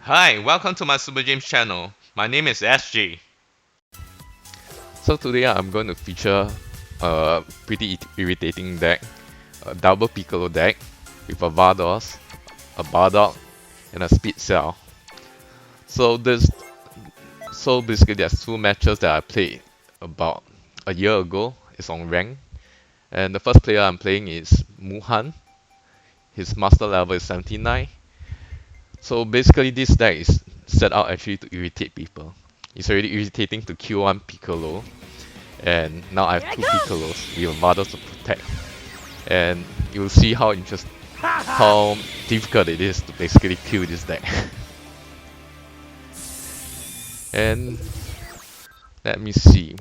Hi, welcome to my Super James channel. My name is SJ. So today I'm going to feature a pretty irritating deck, a double piccolo deck with a Vardos, a Bardock, and a Speed Cell. So basically there's two matches that I played about a year ago. It's on rank, and the first player I'm playing is Muhan. His master level is 79. So basically this deck is set out actually to irritate people. It's already irritating to kill one Piccolo, and now I have two Piccolos with Vados to protect. And you'll see how difficult it is to basically kill this deck. And let me see.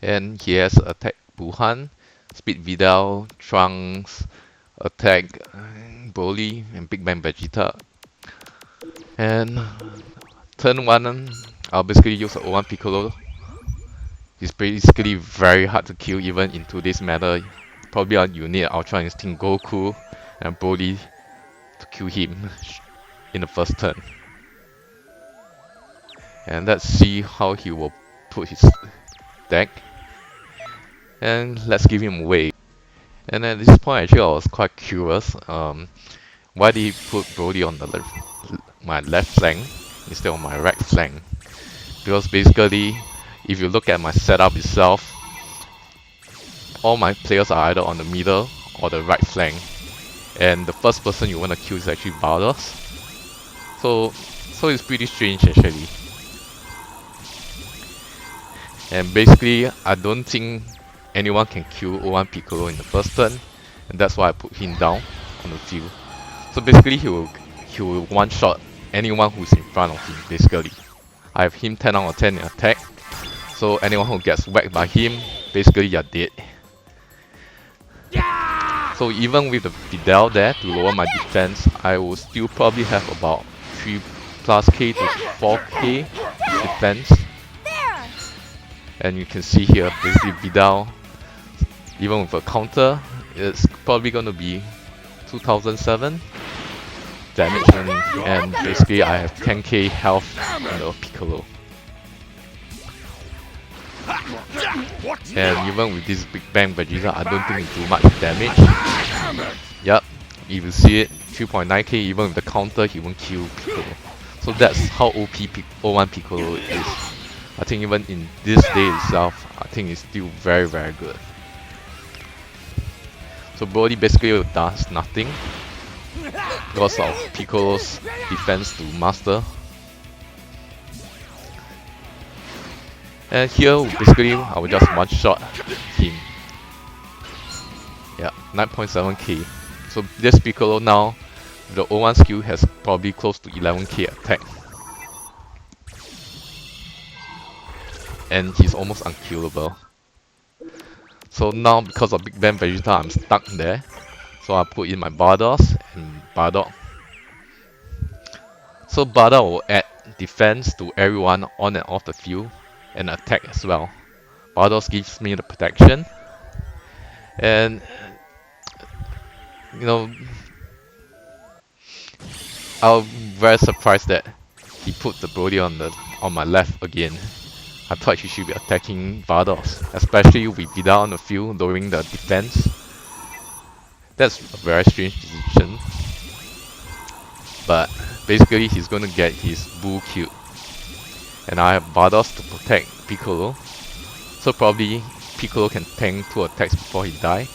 And he has attack Muhan, Speed Vidal, Trunks, attack Broly, and Big Bang Vegeta. And turn 1, I'll basically use a 01 Piccolo. He's basically very hard to kill even in today's meta. Probably you need Ultra Instinct Goku and Broly to kill him in the first turn. And let's see how he will put his deck. And let's give him away. And at this point actually I was quite curious. Why did he put Broly on my left flank instead of my right flank? Because basically, if you look at my setup itself, all my players are either on the middle or the right flank, and the first person you want to kill is actually Bardos. So it's pretty strange actually. And basically, I don't think anyone can kill 01 Piccolo in the first turn, and that's why I put him down on the field. So basically, he will one-shot anyone who's in front of him. Basically, I have him 10 out of 10 in attack. So anyone who gets whacked by him, basically you're dead. So even with the Vidal there to lower my defense, I will still probably have about 3+ K to 4K defense. And you can see here, basically Vidal, even with a counter, it's probably going to be 2007 damage, and basically I have 10k health in the Piccolo. And even with this Big Bang Vegeta, I don't think it do much damage. Yup, if you see it, 3.9k, even with the counter, he won't kill Piccolo. So that's how OP 01 Piccolo is. I think even in this day itself, I think it's still very good. So Broly basically does nothing because of Piccolo's defense to master. And here, basically, I will just one-shot him. Yeah, 9.7k. So this Piccolo now, the 01 skill has probably close to 11k attack. And he's almost unkillable. So now, because of Big Bang Vegeta, I'm stuck there. So I put in my Bardos and Bardock. So Bardock will add defense to everyone on and off the field, and attack as well. Bardos gives me the protection, and you know, I was very surprised that he put the Broly on my left again. I thought he should be attacking Bardos, especially with Vidal on the field lowering the defense. That's a very strange decision, but basically he's gonna get his bull killed. And I have Bardos to protect Piccolo, so probably Piccolo can tank 2 attacks before he die.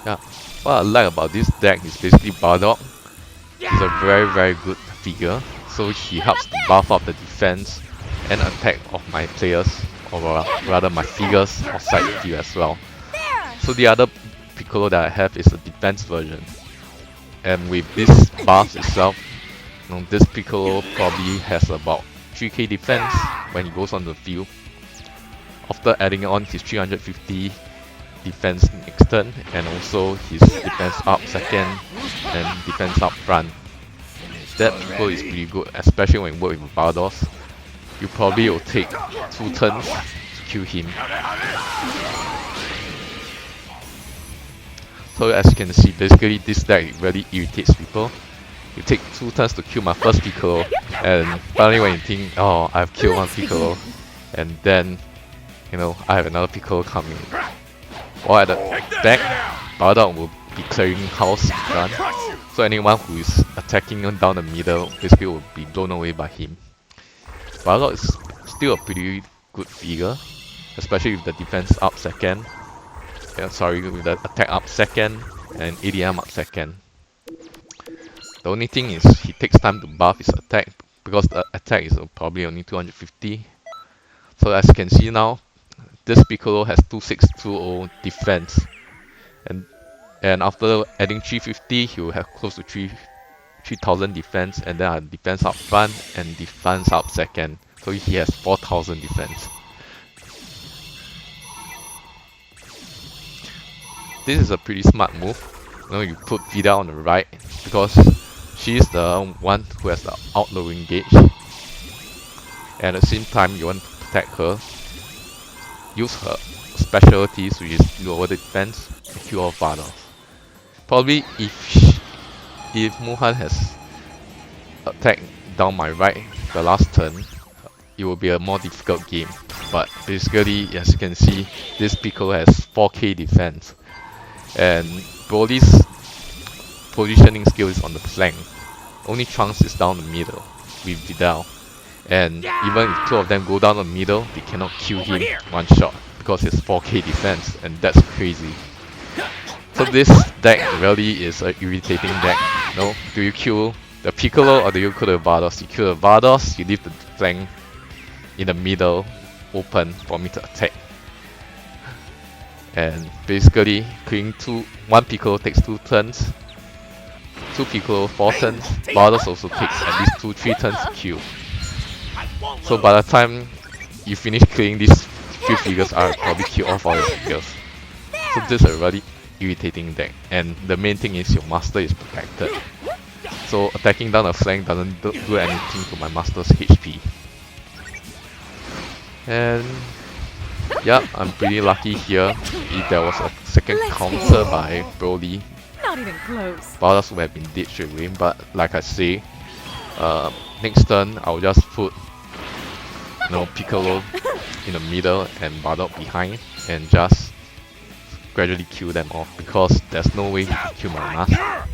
Yeah, what I like about this deck is basically Bardock. He's a very good figure, so he helps to buff up the defense and attack of my players, or rather my figures outside the field as well. So the other Piccolo that I have is a defense version, and with this buff itself, you know, this Piccolo probably has about 3k defense when he goes on the field. After adding on his 350 defense next turn, and also his defense up second and defense up front. That piccolo is pretty good, especially when you work with Bardos. You probably will take 2 turns to kill him. So as you can see, basically this deck really irritates people. You take 2 turns to kill my first piccolo, and finally when you think, oh, I've killed one piccolo, and then, you know, I have another piccolo coming. Or at the back, Bardock will be clearing house in front, so anyone who is attacking down the middle basically will be blown away by him. Bardock is still a pretty good figure, especially with the defense up second. With the attack up second and ADM up second. The only thing is he takes time to buff his attack because the attack is probably only 250. So as you can see now, this piccolo has 2620 defense, and after adding 350, he will have close to 3000 defense, and then a defense up front and defense up second. So he has 4000 defense. This is a pretty smart move. You know, you put Vida on the right because she's the one who has the outlowing gauge. And at the same time, you want to protect her. Use her specialties, which is lower the defense, and kill off Vardos. Probably if Muhan has attacked down my right the last turn, it will be a more difficult game. But basically, as you can see, this piccolo has 4k defense. And Broly's positioning skill is on the flank. Only Trunks is down the middle with Vidal. And even if 2 of them go down the middle, they cannot kill him one shot because it's 4k defense, and that's crazy. So this deck really is an irritating deck. You know, do you kill the Piccolo or do you kill the Vardos? You kill the Vardos, you leave the flank in the middle open for me to attack. And basically, clearing 1 Piccolo takes 2 turns, 2 Piccolo 4 turns, Vardos also takes at least 2-3 turns to kill. So by the time you finish clearing these few figures, I'll probably kill off all your figures. So this is a really irritating deck, and the main thing is your master is protected. So attacking down the flank doesn't do anything to my master's HP. And yeah, I'm pretty lucky here. If there was a second counter by Broly, Not even close. Bardos would have been dead straight away. But like I say, next turn I'll just put Piccolo in the middle and Bardock behind, and just gradually kill them off because there's no way he can kill my master.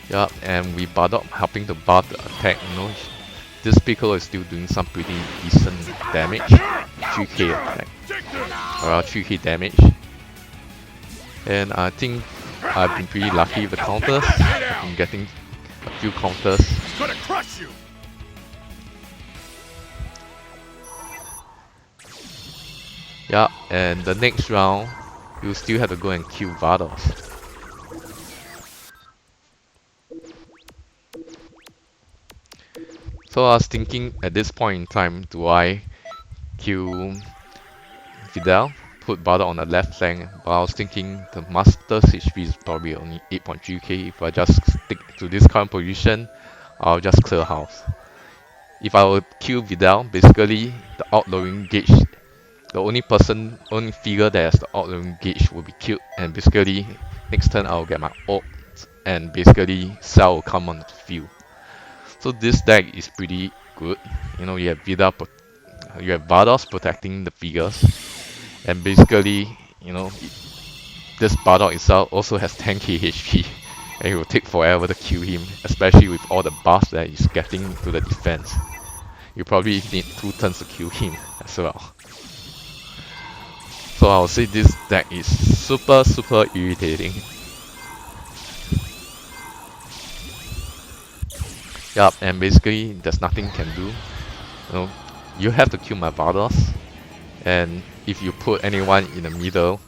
Yeah, and with Bardock helping to buff the attack, this Piccolo is still doing some pretty decent damage. 3k attack. Around 3k damage. And I think I've been pretty lucky with the counters. I've been getting a few counters. Yeah, and the next round, you still have to go and kill Vardos. So I was thinking at this point in time, do I kill Vidal, put Bardock on the left flank, but I was thinking the master's HP is probably only 8.3k. If I just stick to this current position, I'll just clear house. If I would kill Vidal, basically the outlowing gauge, the only figure that has the outlowing gauge will be killed, and basically next turn I'll get my ult, and basically Cell will come on the field. So this deck is pretty good. You have you have Bardos protecting the figures, and basically, this Bardock itself also has 10k HP, and it will take forever to kill him, especially with all the buffs that he's getting to the defense. You probably need 2 turns to kill him as well. So I would say this deck is super irritating. Yup, and basically there's nothing you can do. You have to kill my Vardos, and if you put anyone in the middle,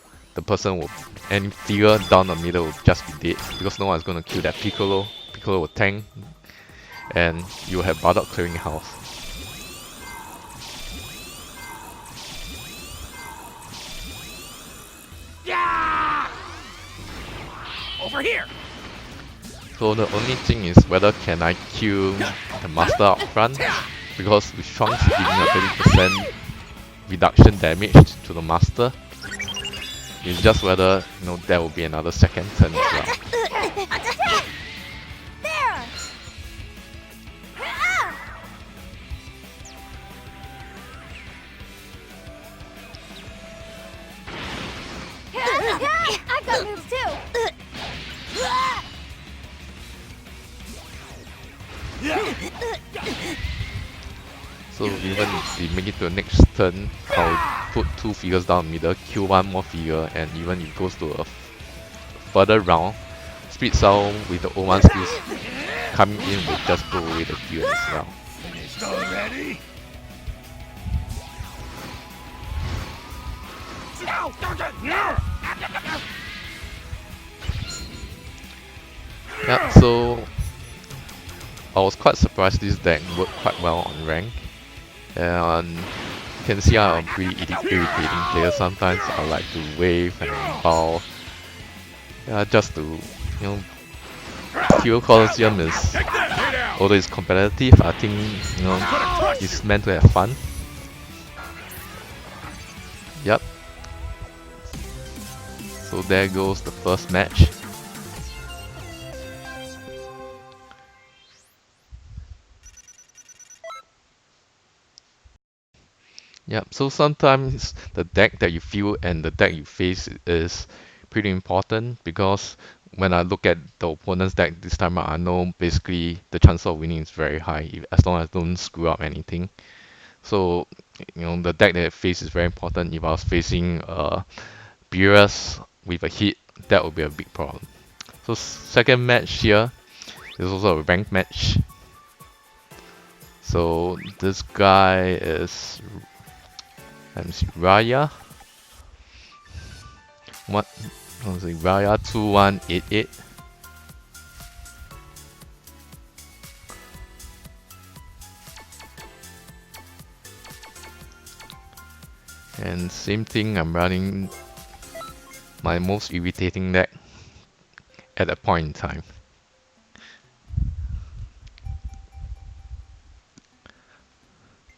any figure down the middle will just be dead because no one's gonna kill that Piccolo. Piccolo will tank, and you will have Bardock clearing house. over here. So the only thing is whether can I kill the master up front, because with Trunks giving a 30% reduction damage to the master, it's just whether there will be another second turn as well. There. I've got moves too. So even if we make it to the next turn, I'll put 2 figures down middle, kill 1 more figure, and even if it goes to a further round, Speed Cell with the O1 skills coming in will just blow away the field as well. Finished already? Yep, so I was quite surprised this deck worked quite well on rank. And you can see I'm a pretty irritating player sometimes. I like to wave and bow. Yeah, just to, kill Colosseum is, although it's competitive, I think, it's meant to have fun. Yep. So there goes the first match. Yep, so sometimes the deck that you feel and the deck you face is pretty important, because when I look at the opponent's deck this time out, I know basically the chance of winning is very high as long as I don't screw up anything. So, the deck that I face is very important. If I was facing Beerus with a hit, that would be a big problem. So second match here is also a ranked match. So this guy is, let me see, Raya. What was it? Raya 2188. And same thing, I'm running my most irritating deck at that point in time.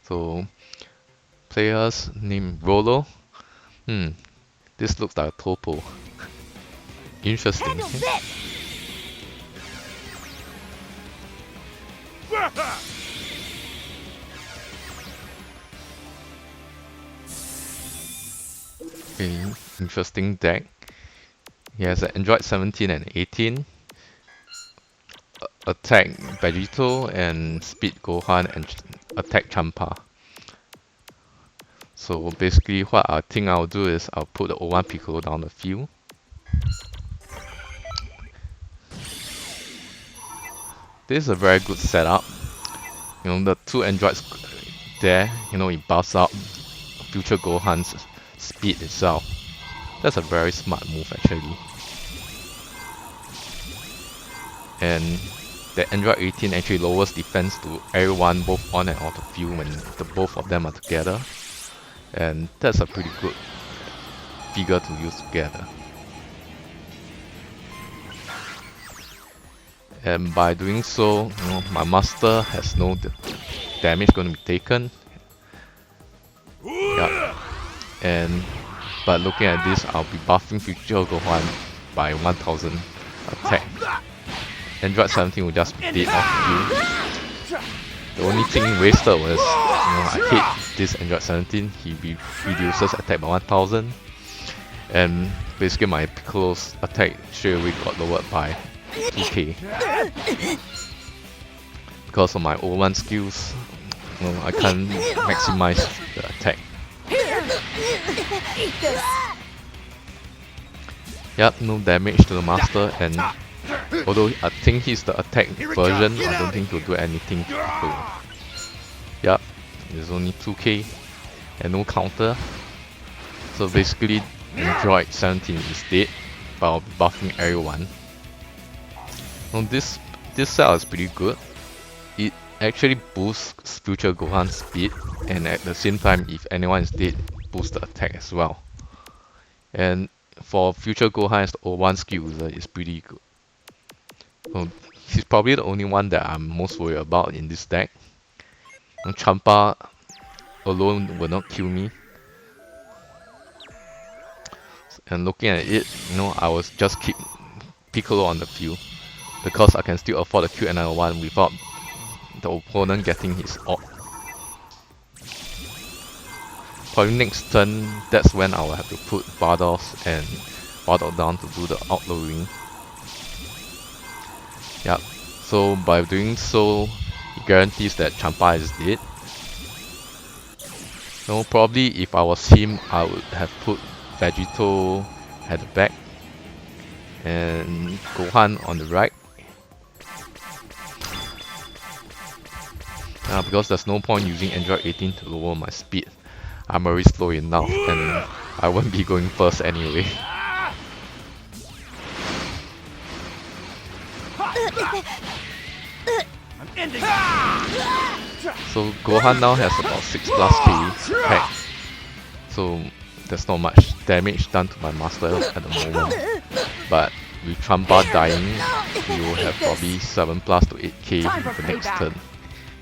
So players named Rollo. This looks like a topo. Interesting. Really interesting deck. He has an Android 17 and 18. Attack Vegito and Speed Gohan and attack Champa. So basically what I think I'll do is I'll put the O1 Piccolo down the field. This is a very good setup. The 2 androids there, it buffs up future Gohan's speed itself. That's a very smart move actually. And the Android 18 actually lowers defense to everyone both on and off the field when the both of them are together. And that's a pretty good figure to use together. And by doing so, my master has no damage going to be taken. Yeah. But looking at this, I'll be buffing future Gohan by 1000 attack. Android 17 will just be dead off the field. The only thing wasted was, I hate this Android 17. He reduces attack by 1000, and basically my Piccolo's attack straight away got lowered by 2k. Because of my O1 skills, I can't maximize the attack. Yep, no damage to the master, and although I think he's the attack version, I don't think he'll do anything to Piccolo. Yep, there's only 2k and no counter. So basically, Android 17 is dead, but I'll be buffing everyone. Now this cell is pretty good. It actually boosts future Gohan's speed, and at the same time, if anyone is dead, boosts the attack as well. And for future Gohan as the O1 skill user, it's pretty good. So he's probably the only one that I'm most worried about in this deck. And Champa alone will not kill me. And looking at it, I will just keep Piccolo on the field because I can still afford to kill another one without the opponent getting his AWP. Probably next turn, that's when I will have to put Bardos and Bardock down to do the outlowing. Yep, so by doing so, it guarantees that Champa is dead. Probably if I was him, I would have put Vegito at the back and Gohan on the right. Because there's no point using Android 18 to lower my speed. I'm already slow enough and I won't be going first anyway. So Gohan now has about 6+K attack. So there's not much damage done to my master at the moment. But with Champa dying, he will have probably 7+ to 8K the next turn.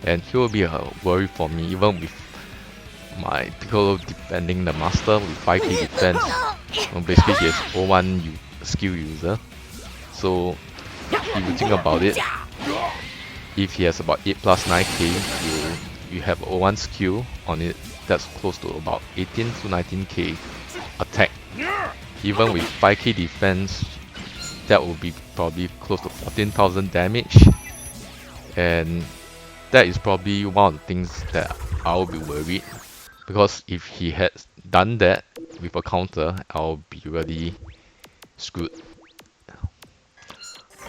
And he will be a worry for me even with my Piccolo defending the master with 5K defense. Basically he is 0-1 skill user. So if you think about it, if he has about 8+9K, you have 0-1 skill on it, that's close to about 18 to 19K attack. Even with 5K defense, that will be probably close to 14,000 damage. And that is probably one of the things that I'll be worried. Because if he had done that with a counter, I'll be really screwed.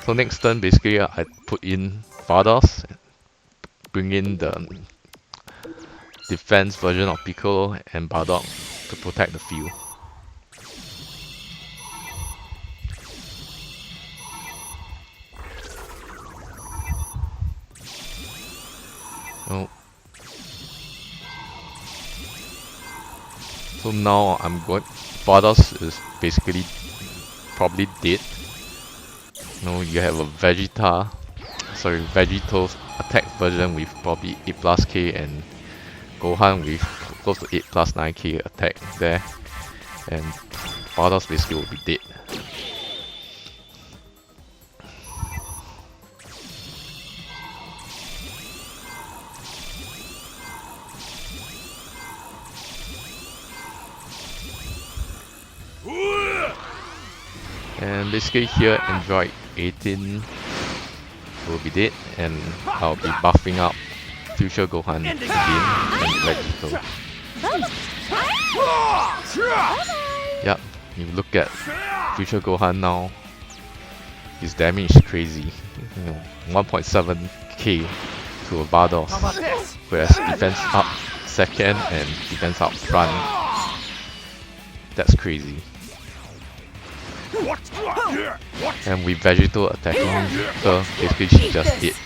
So next turn, basically, I put in Bardos, bring in the defense version of Piccolo and Bardock to protect the field. So now I'm going. Bardos is basically probably dead. You have a Vegito's attack version with probably 8+K and Gohan with close to 8+9K attack there, and Bardos basically will be dead. And basically here Android 18 will be dead and I'll be buffing up future Gohan again and Vegito. Yep, you look at future Gohan now, his damage is crazy. 1.7k to a Bardos, whereas defense up second and defense up front, that's crazy. And with Vegito attacking her, basically she just did.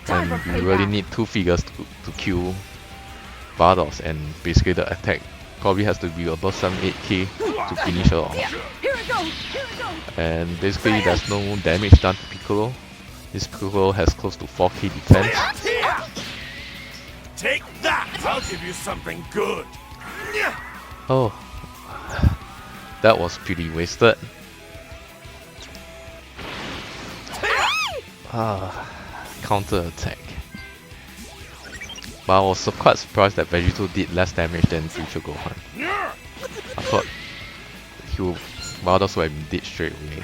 And you really need 2 figures to kill Bardos, and basically the attack probably has to be above 7-8k to finish her off. And basically there's no damage done to Piccolo. This Piccolo has close to 4k defense. Take that! I'll give you something good! Oh, that was pretty wasted. Counter attack. But I was quite surprised that Vegito did less damage than future Gohan. I thought Bardos would have been dead straight away.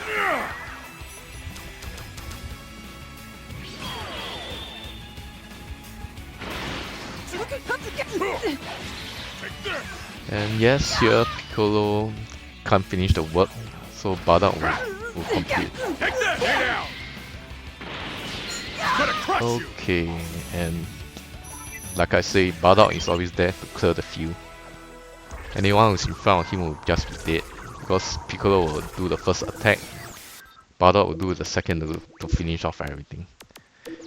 And yes, here Piccolo can't finish the work, so Bardock will complete. Okay, and like I say, Bardock is always there to clear the field. Anyone who's in front of him will just be dead, because Piccolo will do the first attack, Bardock will do the second to finish off everything.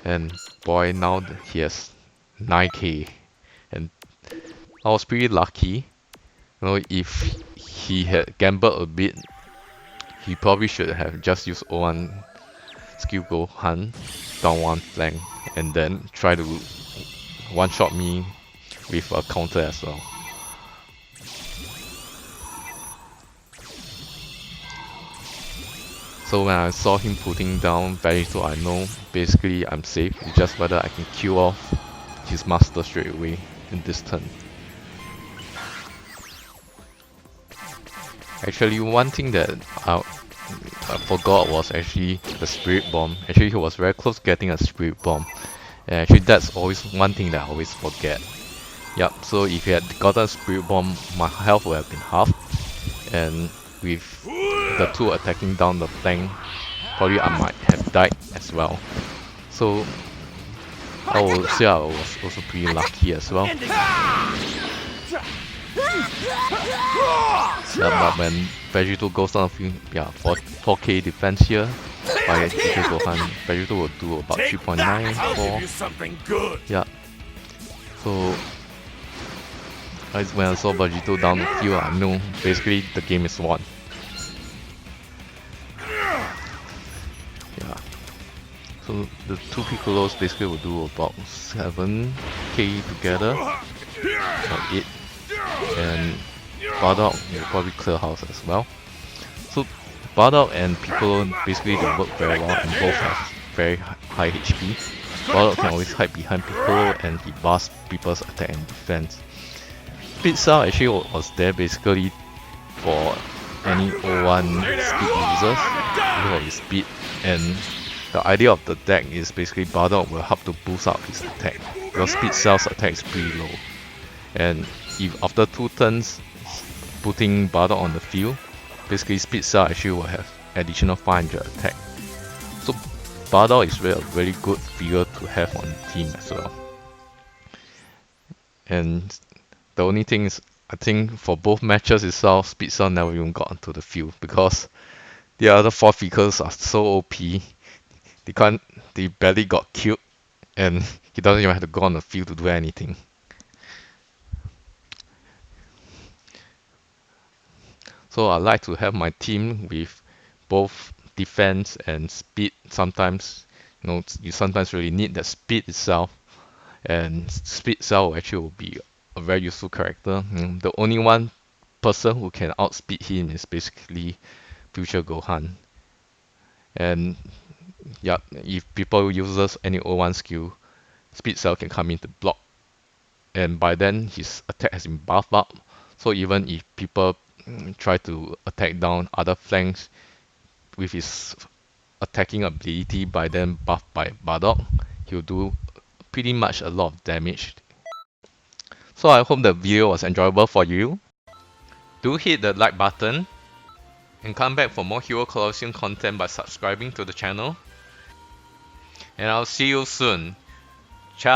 And boy, now he has 9k, and I was pretty lucky. If he had gambled a bit, he probably should have just used 0-1 skill Gohan down one flank and then try to one-shot me with a counter as well. So when I saw him putting down Vegito, I know basically I'm safe. It's just whether I can kill off his master straight away in this turn. Actually, one thing that I forgot was actually the Spirit Bomb. Actually, he was very close to getting a Spirit Bomb. And actually, that's always one thing that I always forget. Yup, so if he had gotten a Spirit Bomb, my health would have been half. And with the two attacking down the flank, probably I might have died as well. So I would say I was also pretty lucky as well. But when Vegito goes down a few, 4k defense here by DJ Gohan, Vegito will do about 3.94. Yeah. So when I saw Vegito down the field, I know basically the game is won. Yeah. So the two Piccolos basically will do about 7k together, or 8, and Bardock will probably clear house as well. So Bardock and Piccolo basically they work very well and both have very high HP. Bardock can always hide behind Piccolo and he bars people's attack and defense. Speed Cell actually was there basically for any O1 speed users because of his speed, and the idea of the deck is basically Bardock will help to boost up his attack because Speed Cell's attack is pretty low, and if after 2 turns putting Bardock on the field, basically Speed Cell actually will have additional 500 attack. So Bardock is really a very good figure to have on the team as well. And the only thing is, I think for both matches itself, Speed Cell never even got onto the field because the other 4 figures are so OP. They barely got killed, and he doesn't even have to go on the field to do anything. So I like to have my team with both defense and speed. Sometimes, you sometimes really need that speed itself, and Speed Cell actually will be a very useful character. The only one person who can outspeed him is basically Future Gohan. And yeah, if people uses any O1 skill, Speed Cell can come in to block, and by then his attack has been buffed up. So even if people try to attack down other flanks with his attacking ability, by then buffed by Bardock, he'll do pretty much a lot of damage. So I hope the video was enjoyable for you. Do hit the like button and come back for more Hero Colosseum content by subscribing to the channel. And I'll see you soon. Ciao!